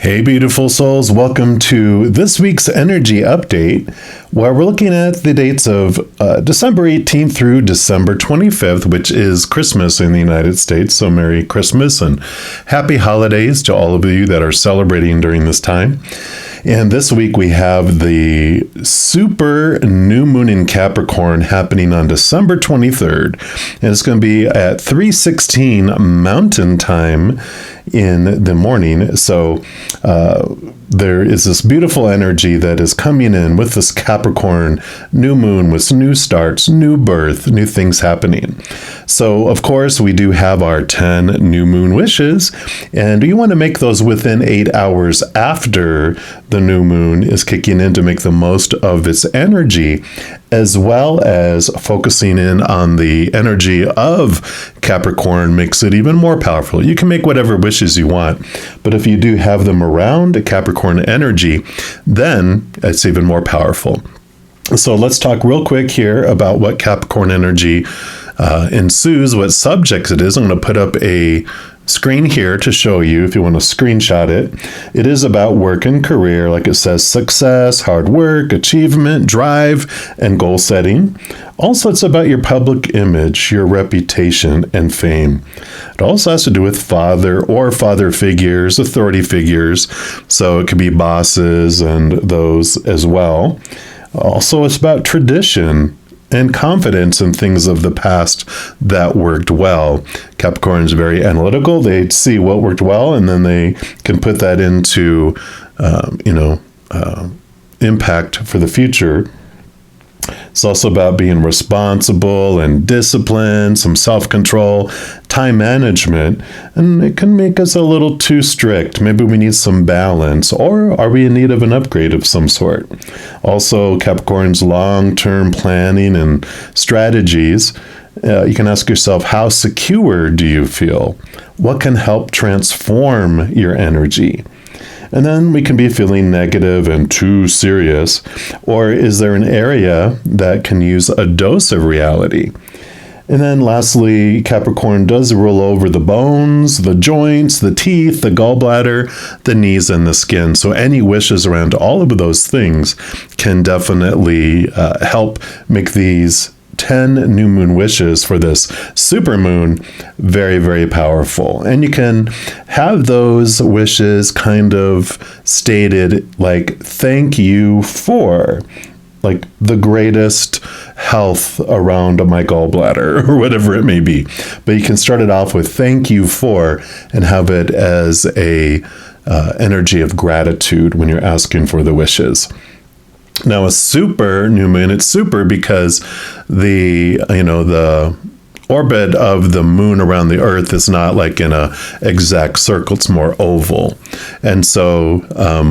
Hey, beautiful souls. Welcome to this week's energy update, where we're looking at the dates of December 18th through December 25th, which is Christmas in the United States. So Merry Christmas and Happy Holidays to all of you that are celebrating during this time. And this week we have the super new moon in Capricorn happening on December 23rd. And it's going to be at 3:16 Mountain Time in the morning. So there is this beautiful energy that is coming in with this Capricorn new moon with new starts, new birth, new things happening. So, of course, we do have our 10 new moon wishes, and you want to make those within 8 hours after the new moon is kicking in to make the most of its energy, as well as focusing in on the energy of Capricorn makes it even more powerful. You can make whatever wishes you want, but if you do have them around Capricorn energy, then it's even more powerful. So let's talk real quick here about what Capricorn energy ensues, what subjects it is. I'm going to put up a screen here to show you if you want to screenshot it. It is about work and career, like it says, success, hard work, achievement, drive, and goal setting. Also, it's about your public image, your reputation, and fame. It also has to do with father or father figures, authority figures. So it could be bosses and those as well. Also, it's about tradition and confidence in things of the past that worked well. Capricorn is very analytical. They see what worked well, and then they can put that into, impact for the future. It's also about being responsible and disciplined, some self-control, time management, and it can make us a little too strict. Maybe we need some balance, or are we in need of an upgrade of some sort? Also, Capricorn's long-term planning and strategies. You can ask yourself, how secure do you feel? What can help transform your energy? And then we can be feeling negative and too serious. Or is there an area that can use a dose of reality? And then lastly, Capricorn does rule over the bones, the joints, the teeth, the gallbladder, the knees, and the skin. So any wishes around all of those things can definitely help make these 10 new moon wishes for this super moon very, very powerful. And you can have those wishes kind of stated like, thank you for, like, the greatest health around my gallbladder or whatever it may be. But you can start it off with thank you for and have it as a energy of gratitude when you're asking for the wishes. Now, a super new moon, it's super because the orbit of the moon around the earth is not like in a exact circle, it's more oval. And so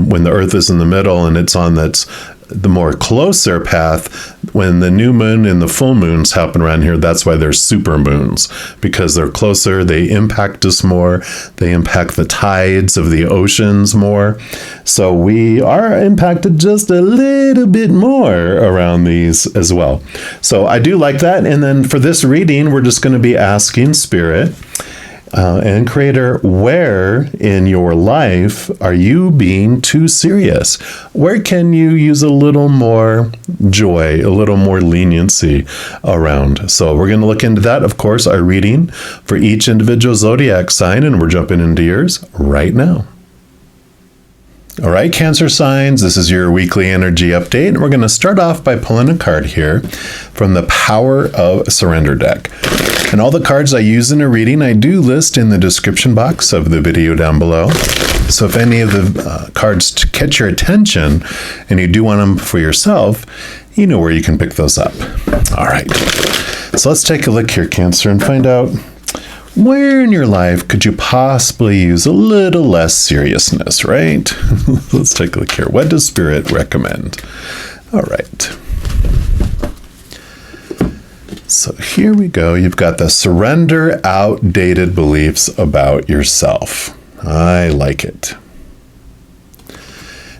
when the earth is in the middle and it's on that's the more closer path, when the new moon and the full moons happen around here, that's why there's super moons, because they're closer, they impact us more, they impact the tides of the oceans more. So we are impacted just a little bit more around these as well. So I do like that. And then for this reading, we're just going to be asking Spirit and Creator, where in your life are you being too serious? Where can you use a little more joy, a little more leniency around? So we're going to look into that. Of course, our reading for each individual zodiac sign, and we're jumping into yours right now. All right, Cancer signs, this is your weekly energy update, and we're going to start off by pulling a card here from the Power of Surrender deck. And all the cards I use in a reading, I do list in the description box of the video down below. So if any of the cards catch your attention and you do want them for yourself, you know where you can pick those up. All right, so let's take a look here, Cancer, and find out where in your life could you possibly use a little less seriousness, right? Let's take a look here. What does Spirit recommend? All right. So here we go. You've got the surrender outdated beliefs about yourself. I like it.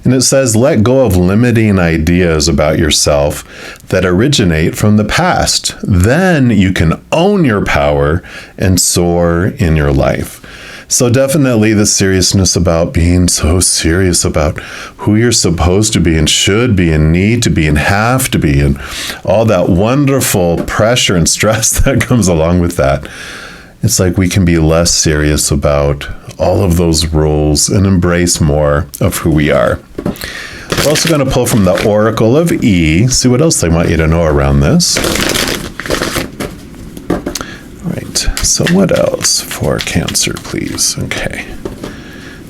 And it says, let go of limiting ideas about yourself that originate from the past. Then you can own your power and soar in your life. So definitely the seriousness about being so serious about who you're supposed to be and should be and need to be and have to be, and all that wonderful pressure and stress that comes along with that. It's like we can be less serious about all of those rules and embrace more of who we are. We're also going to pull from the Oracle of E, see what else they want you to know around this. All right, so what else for Cancer, please? Okay,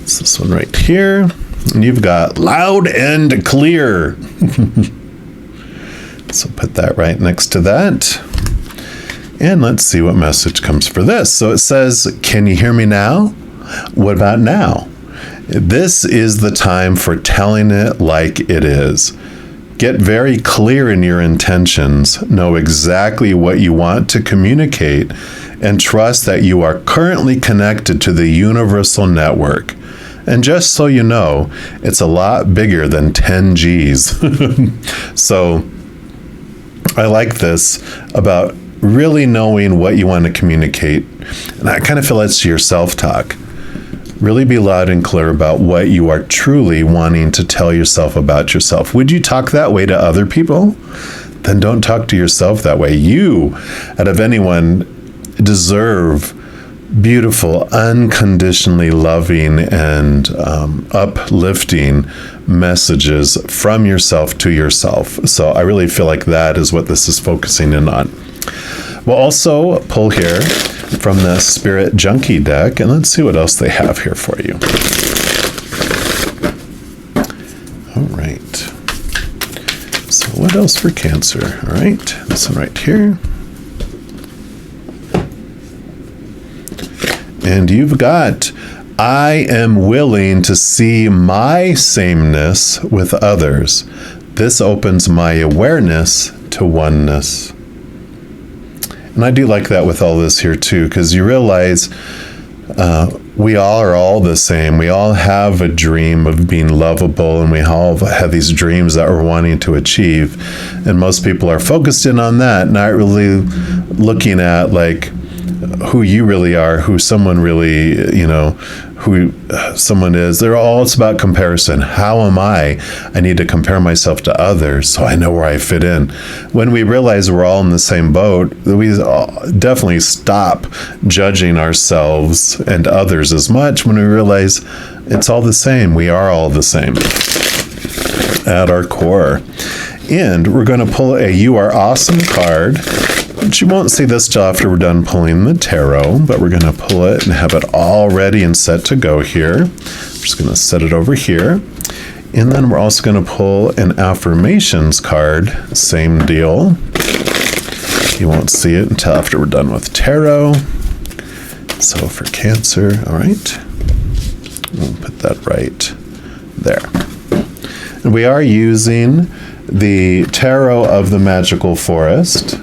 it's this one right here. And you've got loud and clear. So put that right next to that. And let's see what message comes for this. So it says, can you hear me now? What about now? This is the time for telling it like it is. Get very clear in your intentions. Know exactly what you want to communicate and trust that you are currently connected to the universal network. And just so you know, it's a lot bigger than 10 Gs. So I like this about really knowing what you want to communicate. And I kind of feel that's your self-talk. Really be loud and clear about what you are truly wanting to tell yourself about yourself. Would you talk that way to other people? Then don't talk to yourself that way. You, out of anyone, deserve beautiful, unconditionally loving and uplifting messages from yourself to yourself. So I really feel like that is what this is focusing in on. We'll also pull here from the Spirit Junkie deck, and let's see what else they have here for you. All right. So what else for Cancer? All right, this one right here. And you've got, I am willing to see my sameness with others. This opens my awareness to oneness. And I do like that with all this here too, because you realize we all are all the same. We all have a dream of being lovable, and we all have these dreams that we're wanting to achieve. And most people are focused in on that, not really looking at like who you really are, who someone really, who someone is. It's about comparison. How am I? I need to compare myself to others so I know where I fit in. When we realize we're all in the same boat, we definitely stop judging ourselves and others as much when we realize it's all the same. We are all the same at our core. And we're going to pull a You Are Awesome card. But you won't see this till after we're done pulling the tarot, but we're going to pull it and have it all ready and set to go here. I'm just going to set it over here. And then we're also going to pull an affirmations card. Same deal. You won't see it until after we're done with tarot. So for Cancer, all right. We'll put that right there. And we are using the Tarot of the Magical Forest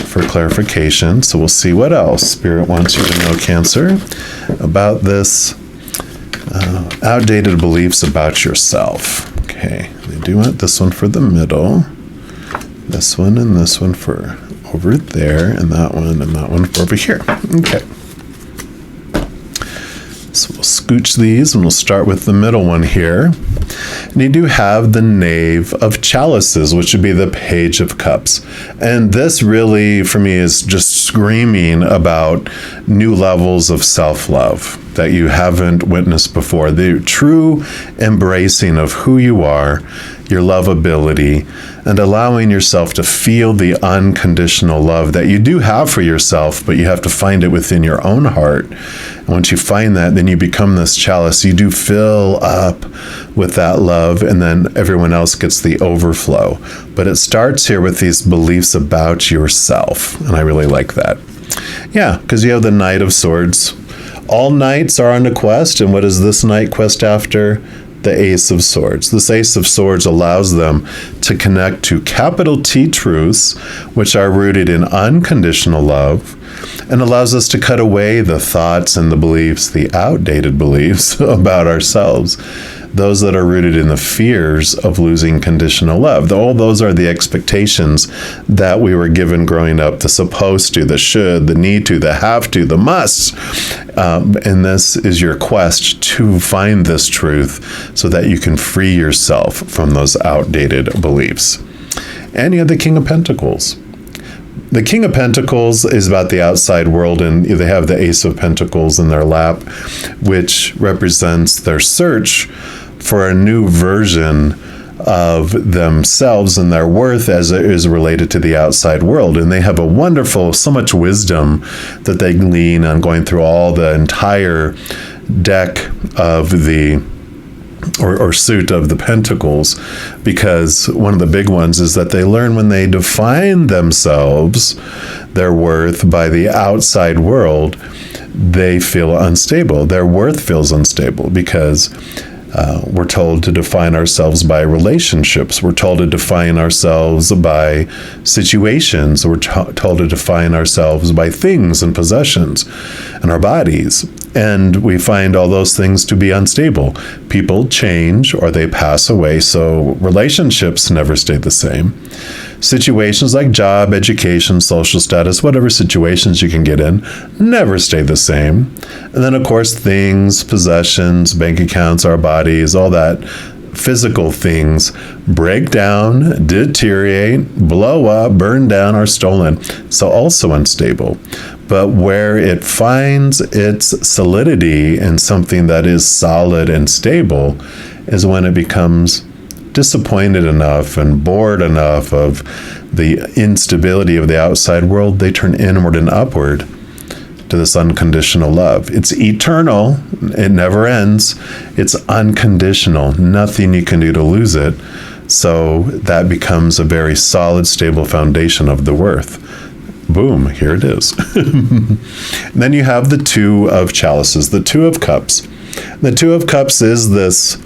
for clarification. So we'll see what else Spirit wants you to know, Cancer, about this outdated beliefs about yourself. Okay, they do want this one for the middle, this one and this one for over there, and that one for over here. Okay. So we'll scooch these and we'll start with the middle one here. And you do have the Knave of Chalices, which would be the Page of Cups. And this really, for me, is just screaming about new levels of self-love that you haven't witnessed before. The true embracing of who you are, your lovability, and allowing yourself to feel the unconditional love that you do have for yourself, but you have to find it within your own heart. And once you find that, then you become this chalice. You do fill up with that love, and then everyone else gets the overflow. But it starts here with these beliefs about yourself, and I really like that. Yeah, because you have the Knight of Swords. All knights are on a quest, and what is this knight quest after? The Ace of Swords. This Ace of Swords allows them to connect to capital T truths, which are rooted in unconditional love, and allows us to cut away the thoughts and the beliefs, the outdated beliefs about ourselves, those that are rooted in the fears of losing conditional love. All those are the expectations that we were given growing up, the supposed to, the should, the need to, the have to, the must. And this is your quest to find this truth so that you can free yourself from those outdated beliefs. And you have the King of Pentacles. The King of Pentacles is about the outside world, and they have the Ace of Pentacles in their lap, which represents their search for a new version of themselves and their worth as it is related to the outside world. And they have a wonderful, so much wisdom that they glean on going through all the entire deck of the or suit of the Pentacles, because one of the big ones is that they learn when they define themselves, their worth, by the outside world, they feel unstable. Their worth feels unstable because we're told to define ourselves by relationships. We're told to define ourselves by situations. We're told to define ourselves by things and possessions and our bodies. And we find all those things to be unstable. People change or they pass away, so relationships never stay the same. Situations like job, education, social status, whatever situations you can get in, never stay the same. And then, of course, things, possessions, bank accounts, our bodies, all that physical things break down, deteriorate, blow up, burn down, or stolen. So also unstable. But where it finds its solidity in something that is solid and stable is when it becomes disappointed enough and bored enough of the instability of the outside world, they turn inward and upward to this unconditional love. It's eternal. It never ends. It's unconditional. Nothing you can do to lose it. So that becomes a very solid, stable foundation of the worth. Boom, here it is. Then you have the Two of Chalices, the Two of Cups. The Two of Cups is this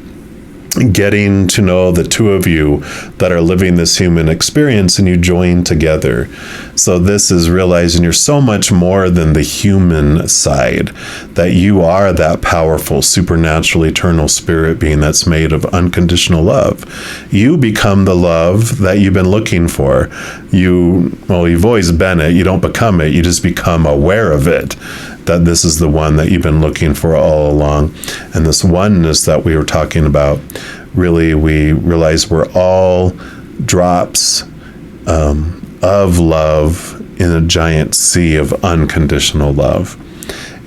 getting to know the two of you that are living this human experience, and you join together. So this is realizing you're so much more than the human side, that you are that powerful, supernatural, eternal spirit being that's made of unconditional love. You become the love that you've been looking for. You've always been it. You don't become it. You just become aware of it, that this is the one that you've been looking for all along. And this oneness that we were talking about, really, we realize we're all drops of love in a giant sea of unconditional love.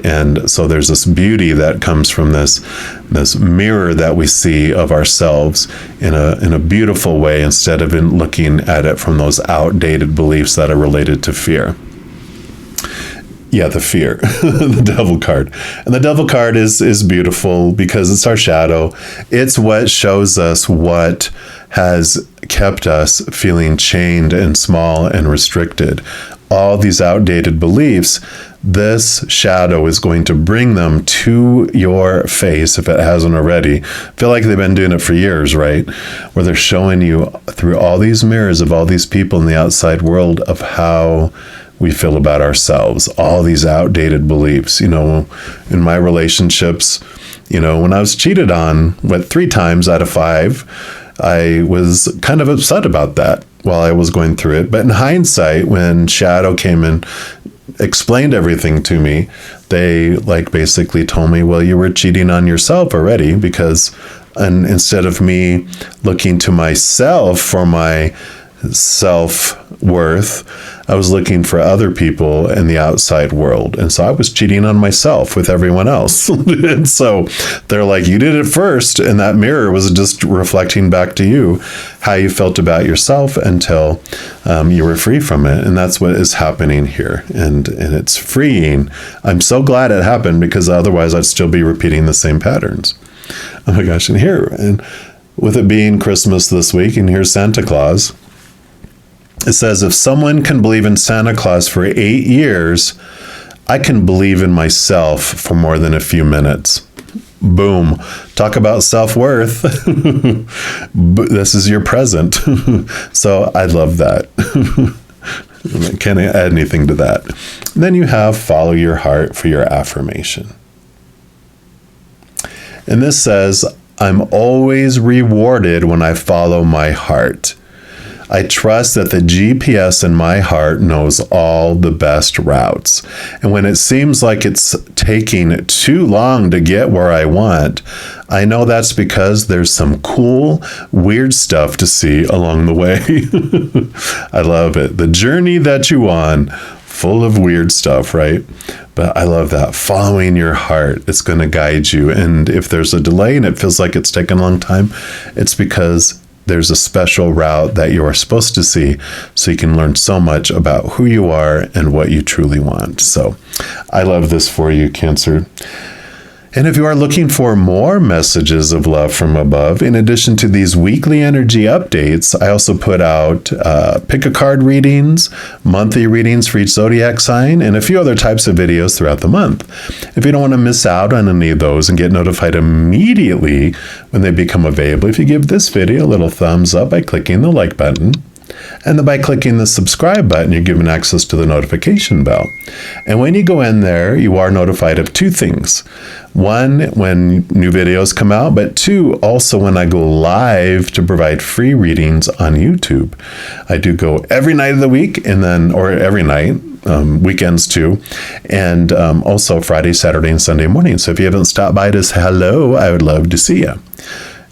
And so there's this beauty that comes from this mirror that we see of ourselves in a beautiful way, instead of looking at it from those outdated beliefs that are related to fear. Yeah, the fear, the devil card. And the devil card is beautiful because it's our shadow. It's what shows us what has kept us feeling chained and small and restricted. All these outdated beliefs, this shadow is going to bring them to your face, if it hasn't already. I feel like they've been doing it for years, right? Where they're showing you through all these mirrors of all these people in the outside world of how we feel about ourselves, all these outdated beliefs. In my relationships, when I was cheated on, 3 times out of 5, I was kind of upset about that while I was going through it. But in hindsight, when Shadow came and explained everything to me, they basically told me, well, you were cheating on yourself already, and instead of me looking to myself for my self-worth, I was looking for other people in the outside world. And so I was cheating on myself with everyone else. And so they're like, you did it first. And that mirror was just reflecting back to you how you felt about yourself until you were free from it. And that's what is happening here. And it's freeing. I'm so glad it happened, because otherwise I'd still be repeating the same patterns. Oh my gosh. And with it being Christmas this week, and here's Santa Claus. It says, if someone can believe in Santa Claus for 8 years, I can believe in myself for more than a few minutes. Boom. Talk about self-worth. This is your present. So I love that. Can't add anything to that. Then you have follow your heart for your affirmation. And this says, I'm always rewarded when I follow my heart. I trust that the GPS in my heart knows all the best routes. And when it seems like it's taking too long to get where I want, I know that's because there's some cool, weird stuff to see along the way. I love it. The journey that you on, full of weird stuff, right? But I love that. Following your heart, it's going to guide you. And if there's a delay and it feels like it's taken a long time, it's because there's a special route that you are supposed to see, so you can learn so much about who you are and what you truly want. So I love this for you, Cancer. And if you are looking for more messages of love from above, in addition to these weekly energy updates, I also put out pick a card readings, monthly readings for each zodiac sign, and a few other types of videos throughout the month. If you don't want to miss out on any of those and get notified immediately when they become available, if you give this video a little thumbs up by clicking the like button, and then by clicking the subscribe button, you're given access to the notification bell. And when you go in there, you are notified of two things. One, when new videos come out, but two, also when I go live to provide free readings on YouTube. I do go every night of the week or every night, weekends too, and also Friday, Saturday, and Sunday morning. So if you haven't stopped by to say hello, I would love to see you.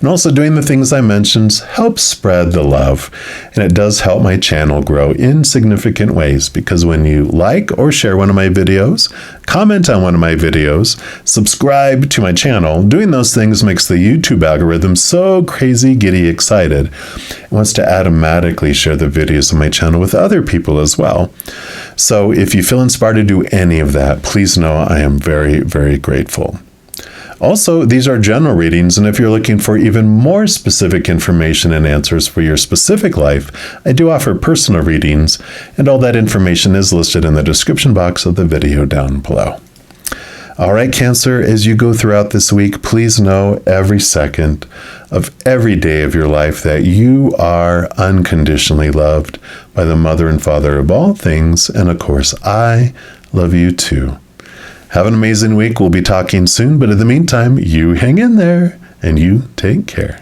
And also doing the things I mentioned helps spread the love, and it does help my channel grow in significant ways, because when you like or share one of my videos, comment on one of my videos, subscribe to my channel, doing those things makes the YouTube algorithm so crazy giddy excited. It wants to automatically share the videos on my channel with other people as well. So if you feel inspired to do any of that, please know I am very, very grateful. Also, these are general readings, and if you're looking for even more specific information and answers for your specific life, I do offer personal readings, and all that information is listed in the description box of the video down below. All right, Cancer, as you go throughout this week, please know every second of every day of your life that you are unconditionally loved by the Mother and Father of all things, and of course, I love you too. Have an amazing week. We'll be talking soon, but in the meantime, you hang in there and you take care.